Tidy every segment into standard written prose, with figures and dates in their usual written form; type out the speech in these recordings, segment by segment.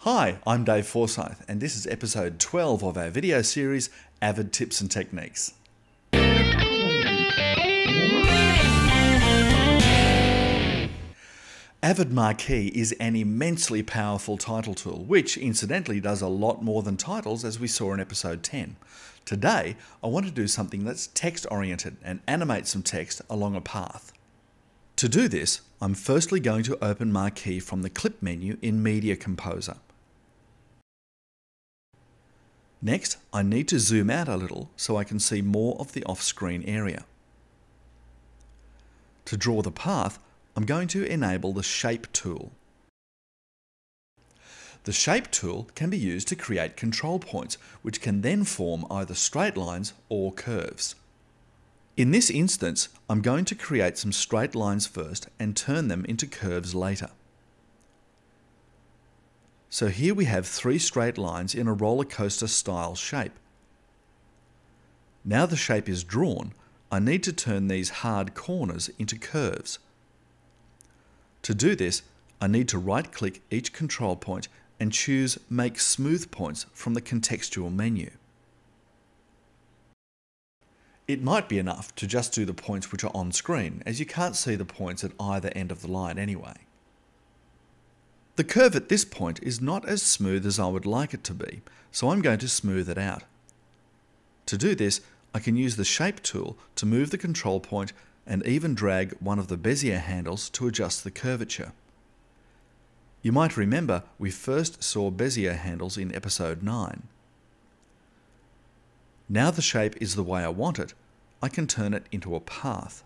Hi, I'm Dave Forsyth, and this is episode 12 of our video series, Avid Tips and Techniques. Avid Marquee is an immensely powerful title tool, which incidentally does a lot more than titles, as we saw in episode 10. Today, I want to do something that's text-oriented and animate some text along a path. To do this, I'm firstly going to open Marquee from the Clip menu in Media Composer. Next, I need to zoom out a little so I can see more of the off-screen area. To draw the path, I'm going to enable the Shape tool. The Shape tool can be used to create control points, which can then form either straight lines or curves. In this instance, I'm going to create some straight lines first and turn them into curves later. So here we have 3 straight lines in a roller coaster style shape. Now the shape is drawn, I need to turn these hard corners into curves. To do this, I need to right-click each control point and choose Make Smooth Points from the contextual menu. It might be enough to just do the points which are on screen, as you can't see the points at either end of the line anyway. The curve at this point is not as smooth as I would like it to be, so I'm going to smooth it out. To do this, I can use the Shape tool to move the control point and even drag one of the Bezier handles to adjust the curvature. You might remember we first saw Bezier handles in episode 9. Now the shape is the way I want it, I can turn it into a path.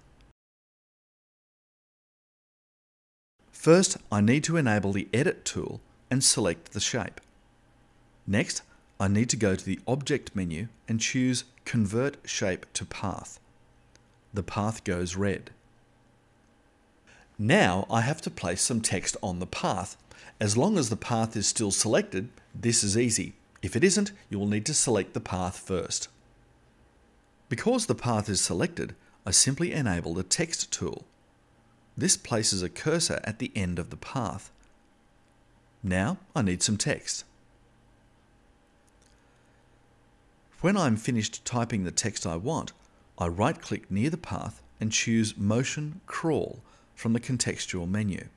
First, I need to enable the Edit tool and select the shape. Next, I need to go to the Object menu and choose Convert Shape to Path. The path goes red. Now I have to place some text on the path. As long as the path is still selected, this is easy. If it isn't, you will need to select the path first. Because the path is selected, I simply enable the Text tool. This places a cursor at the end of the path. Now I need some text. When I'm finished typing the text I want, I right-click near the path and choose Motion Crawl from the contextual menu.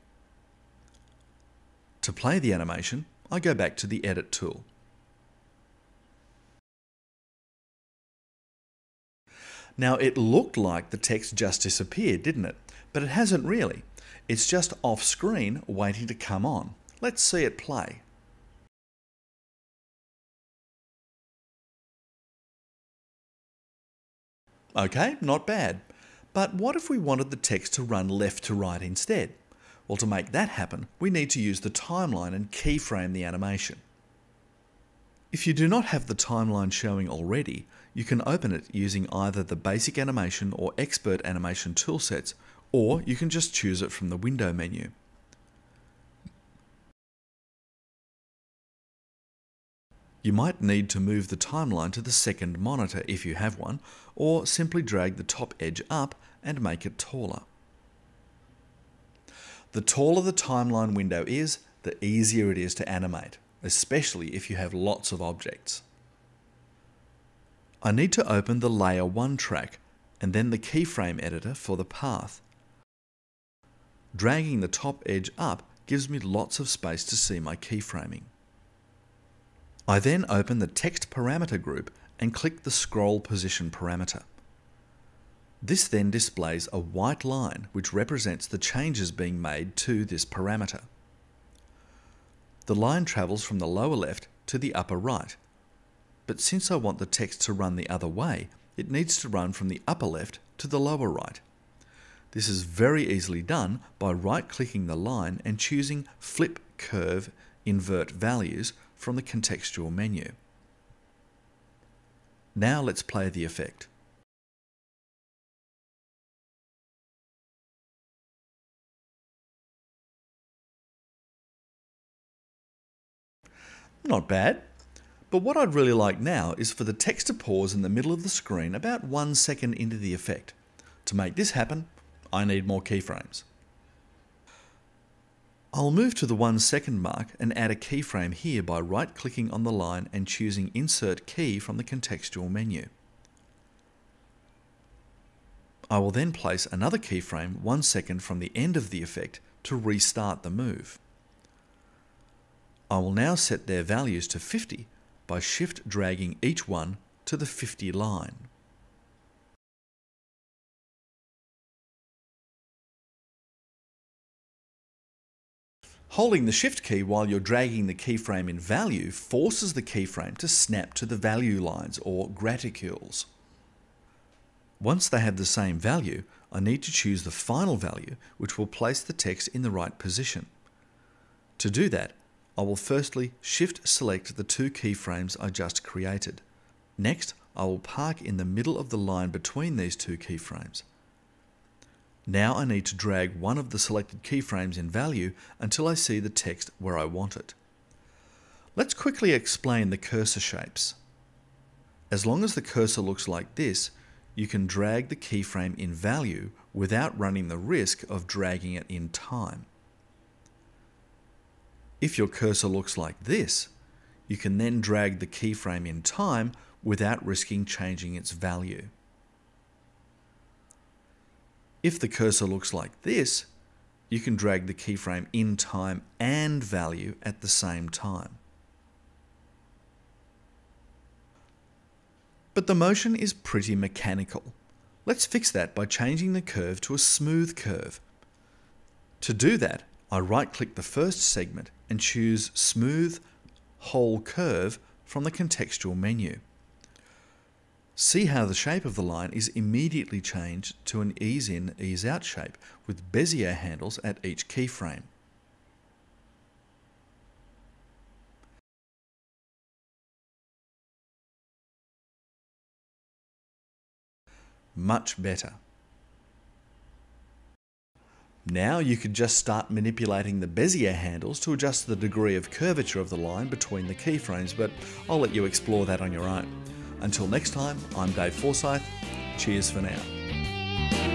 To play the animation, I go back to the Edit tool. Now it looked like the text just disappeared, didn't it? But it hasn't really. It's just off screen waiting to come on. Let's see it play. Okay, not bad. But what if we wanted the text to run left to right instead? Well, to make that happen, we need to use the timeline and keyframe the animation. If you do not have the timeline showing already, you can open it using either the Basic Animation or Expert Animation toolsets, or you can just choose it from the Window menu. You might need to move the timeline to the second monitor if you have one, or simply drag the top edge up and make it taller. The taller the timeline window is, the easier it is to animate, especially if you have lots of objects. I need to open the Layer 1 track and then the keyframe editor for the path. Dragging the top edge up gives me lots of space to see my keyframing. I then open the Text Parameter group and click the Scroll Position parameter. This then displays a white line which represents the changes being made to this parameter. The line travels from the lower left to the upper right, but since I want the text to run the other way, it needs to run from the upper left to the lower right. This is very easily done by right-clicking the line and choosing Flip Curve Invert Values from the contextual menu. Now let's play the effect. Not bad. But what I'd really like now is for the text to pause in the middle of the screen about 1 second into the effect. To make this happen, I need more keyframes. I'll move to the 1 second mark and add a keyframe here by right-clicking on the line and choosing Insert Key from the contextual menu. I will then place another keyframe 1 second from the end of the effect to restart the move. I will now set their values to 50 by shift dragging each one to the 50 line. Holding the Shift key while you're dragging the keyframe in value forces the keyframe to snap to the value lines or graticules. Once they have the same value, I need to choose the final value, which will place the text in the right position. To do that, I will firstly Shift select the 2 keyframes I just created. Next, I will park in the middle of the line between these 2 keyframes. Now I need to drag one of the selected keyframes in value until I see the text where I want it. Let's quickly explain the cursor shapes. As long as the cursor looks like this, you can drag the keyframe in value without running the risk of dragging it in time. If your cursor looks like this, you can then drag the keyframe in time without risking changing its value. If the cursor looks like this, you can drag the keyframe in time and value at the same time. But the motion is pretty mechanical. Let's fix that by changing the curve to a smooth curve. To do that, I right-click the first segment and choose Smooth Whole Curve from the contextual menu. See how the shape of the line is immediately changed to an ease-in, ease-out shape with Bezier handles at each keyframe. Much better. Now you could just start manipulating the Bezier handles to adjust the degree of curvature of the line between the keyframes, but I'll let you explore that on your own. Until next time, I'm Dave Forsyth. Cheers for now.